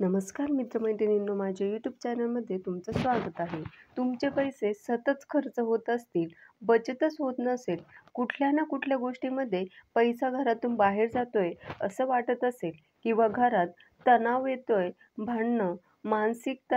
नमस्कार मित्रमैत्रिणींनो, माझ्या यूट्यूब चॅनलमध्ये तुमचं स्वागत आहे. तुमचे पैसे सतत खर्च होत असतील, बचतच होत नसेल, कुठल्या ना कुठल्या गोष्टीमध्ये पैसा घरातून बाहेर जातोय असं वाटत असेल किंवा घरात तणाव येतोय, भांडणं, मानसिक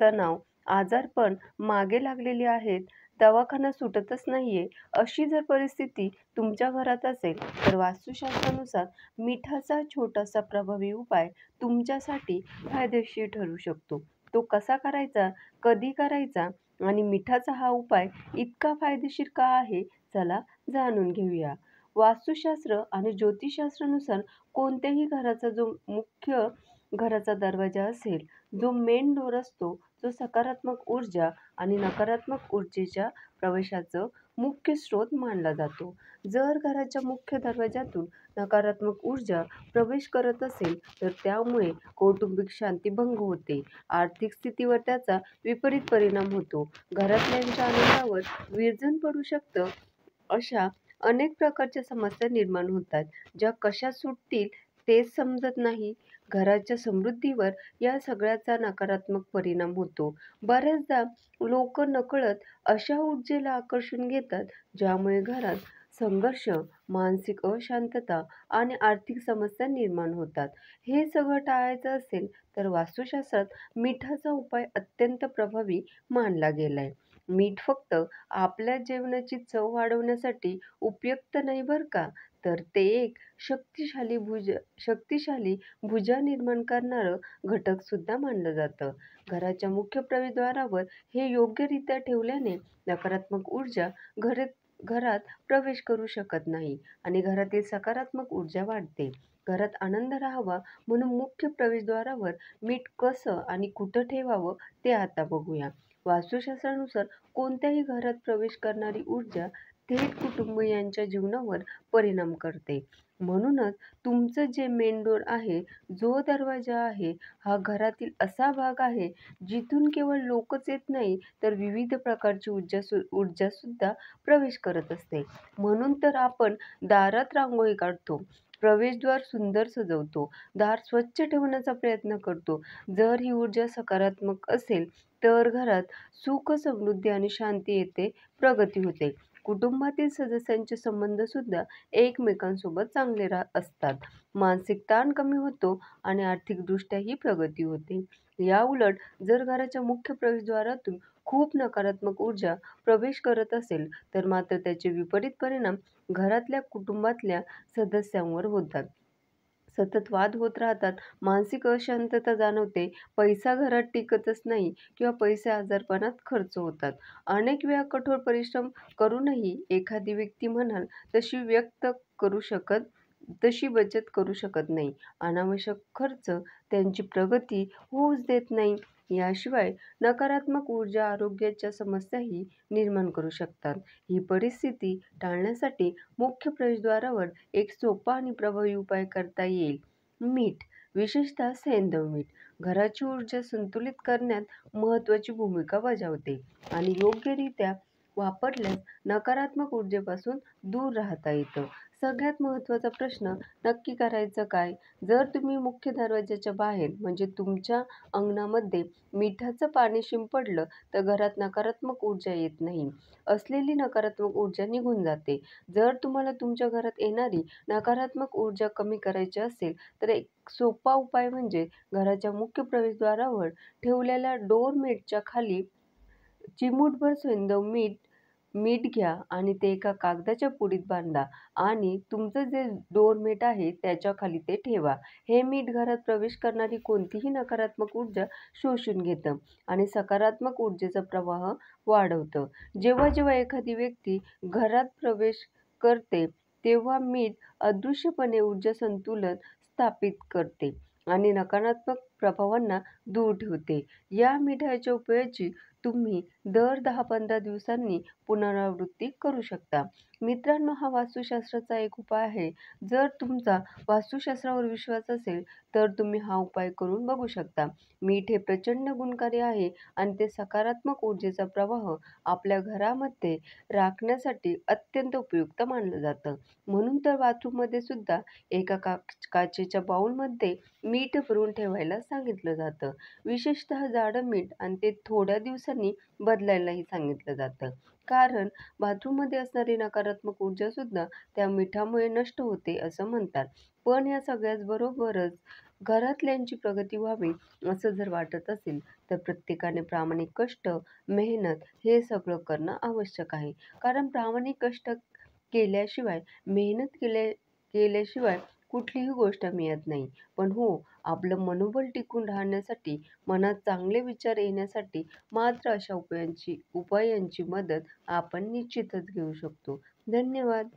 तणाव, आजारपण मागे लागलेली आहेत, दवाखाना सुटतच नाहीये, अशी जर परिस्थिती तुमच्या घरात असेल, तर वास्तुशास्त्रानुसार मिठाचा छोटासा प्रभावी उपाय तुमच्यासाठी फायदेशीर ठरू शकतो. तो कसा करायचा, कधी करायचा आणि मिठाचा हा उपाय इतका फायदेशीर का आहे? चला जाणून घेऊया. वास्तुशास्त्र आणि ज्योतिषशास्त्रानुसार कोणत्याही घराचा जो मुख्य घराचा दरवाजा असेल, जो मेन डोअर असतो, जो सकारात्मक ऊर्जा आणि नकारात्मक ऊर्जेच्या प्रवेशाचं मुख्य स्रोत मानला जातो. जर घराच्या मुख्य दरवाजातून नकारात्मक ऊर्जा प्रवेश करत असेल, तर त्यामुळे कौटुंबिक शांतीभंग होते. आर्थिक स्थितीवर त्याचा विपरीत परिणाम होतो. घरातल्यांच्या आनंदावर विरजण पडू शकतं. अशा अनेक प्रकारच्या समस्या निर्माण होतात, ज्या कशा सुटतील तेच समजत नाही. घराच्या समृद्धीवर या सगळ्याचा नकारात्मक परिणाम होतो. बऱ्याचदा लोक नकळत अशा ऊर्जेला आकर्षून घेतात, ज्यामुळे घरात संघर्ष, मानसिक अशांतता आणि आर्थिक समस्या निर्माण होतात. हे सगळं टाळायचं असेल तर वास्तुशास्त्रात मिठाचा उपाय अत्यंत प्रभावी मानला गेलाय. मीठ फक्त आपल्या जेवणाची चव वाढवण्यासाठी उपयुक्त नाही बरं का, तर ते एक शक्तिशाली भुजा निर्माण करणारं घटक सुद्धा मानलं जातं. घराच्या मुख्य प्रवेशद्वारावर हे योग्यरित्या ठेवल्याने नकारात्मक ऊर्जा घरात प्रवेश करू शकत नाही आणि घरातील सकारात्मक ऊर्जा वाढते. घरात आनंद राहावा म्हणून मुख्य प्रवेशद्वारावर मीठ कसं आणि कुठं ठेवावं ते आता बघूया. वास्तुशास्त्रानुसार कोणत्याही घरात प्रवेश करणारी ऊर्जा थेट कुटुंबियांच्या जीवनावर परिणाम करते. म्हणूनच तुमचं जे मेन डोअर आहे, जो दरवाजा आहे, हा घरातील असा भाग आहे जिथून केवळ लोकच येत नाही, तर विविध प्रकारची ऊर्जा सुद्धा प्रवेश करत असते. म्हणून तर आपण दारात रांगोळी काढतो, प्रवेशद्वार सुंदर सजवतो, दार स्वच्छ ठेवण्याचा प्रयत्न करतो. जर ही ऊर्जा सकारात्मक असेल, तर घरात सुख, समृद्धी आणि शांती येते, प्रगती होते. कुटुंबातील सदस्यांचे संबंध सुद्धा एकमेकांसोबत चांगले असतात. मानसिक ताण कमी होतो आणि आर्थिकदृष्ट्याही प्रगती होते. या उलट जर घराच्या मुख्य प्रवेशद्वारातून खूप नकारात्मक ऊर्जा प्रवेश करत असेल, तर मात्र त्याचे विपरीत परिणाम घरातल्या कुटुंबातल्या सदस्यांवर होतात. सतत वाद होत राहतात, मानसिक अशांतता जाणवते, पैसा घरात टिकतच नाही किंवा पैसे आजारपणात खर्च होतात. अनेक वेळा कठोर परिश्रम करूनही एखादी व्यक्ती म्हणाल तशी बचत करू शकत नाही. अनावश्यक खर्च त्यांची प्रगती होऊच देत नाही. याशिवाय नकारात्मक ऊर्जा आरोग्याच्या समस्याही निर्माण करू शकतात. ही परिस्थिती टाळण्यासाठी मुख्य प्रवेशद्वारावर एक सोपा आणि प्रभावी उपाय करता येईल. मीठ, विशेषतः सैंधव मीठ, घराची ऊर्जा संतुलित करण्यात महत्त्वाची भूमिका बजावते आणि योग्यरित्या वापरल्यास नकारात्मक ऊर्जेपासून दूर राहता येतं. सगळ्यात महत्त्वाचा प्रश्न, नक्की करायचं काय? जर तुम्ही मुख्य दरवाजाच्या बाहेर म्हणजे तुमच्या अंगणामध्ये मिठाचं पाणी शिंपडलं, तर घरात नकारात्मक ऊर्जा येत नाही. असलेली नकारात्मक ऊर्जा निघून जाते. जर तुम्हाला तुमच्या घरात येणारी नकारात्मक ऊर्जा कमी करायची असेल, तर एक सोपा उपाय म्हणजे घराच्या मुख्य प्रवेशद्वारावर ठेवलेल्या डोअरमॅटच्या खाली चिमूटभर सैंधव मीठ घ्या आणि ते एका कागदाच्या पुडीत बांधा आणि तुमचं जे डोअरमॅट आहे त्याच्या खाली ते ठेवा. हे मीठ घरात प्रवेश करणारी कोणतीही नकारात्मक ऊर्जा शोषून घेतं आणि सकारात्मक ऊर्जेचा प्रवाह वाढवतं. जेव्हा जेव्हा एखादी व्यक्ती घरात प्रवेश करते, तेव्हा मीठ अदृश्यपणे ऊर्जा संतुलन स्थापित करते आणि नकारात्मक प्रभावांना दूर ठेवते. या मिठाच्या उपयोगाची तुम्ही दर 10-15 दिवसांनी पुनरावृत्ती करू शकता. मित्रांनो, हा वास्तुशास्त्राचा एक उपाय आहे. जर तुमचा वास्तुशास्त्रावर विश्वास असेल, तर तुम्ही हा उपाय करून बघू शकता. मीठ हे प्रचंड गुणकारी आहे आणि ते सकारात्मक ऊर्जेचा प्रवाह आपल्या घरामध्ये राखण्यासाठी अत्यंत उपयुक्त मानलं जातं. म्हणून तर बाथरूममध्ये सुद्धा एका काचेच्या बाउलमध्ये मीठ भरून ठेवायला सांगितलं जातं. विशेषतः जाडं मीठ आणि ते थोड्या दिवसांनी बदलायलाही सांगितलं जातं. कारण बाथरूममध्ये असणारी नकारात्मक ऊर्जासुद्धा त्या मिठामुळे नष्ट होते असं म्हणतात. पण या सगळ्याच बरोबरच घरातल्यांची प्रगती व्हावी असं जर वाटत असेल, तर प्रत्येकाने प्रामाणिक कष्ट, मेहनत हे सगळं करणं आवश्यक आहे. कारण प्रामाणिक कष्ट केल्याशिवाय, केल्याशिवाय कुठलीही गोष्ट मिळत नाही. पण हो, आपलं मनोबल टिकून राहण्यासाठी, मनात चांगले विचार येण्यासाठी मात्र अशा उपायांची मदत आपण निश्चितच घेऊ शकतो. धन्यवाद.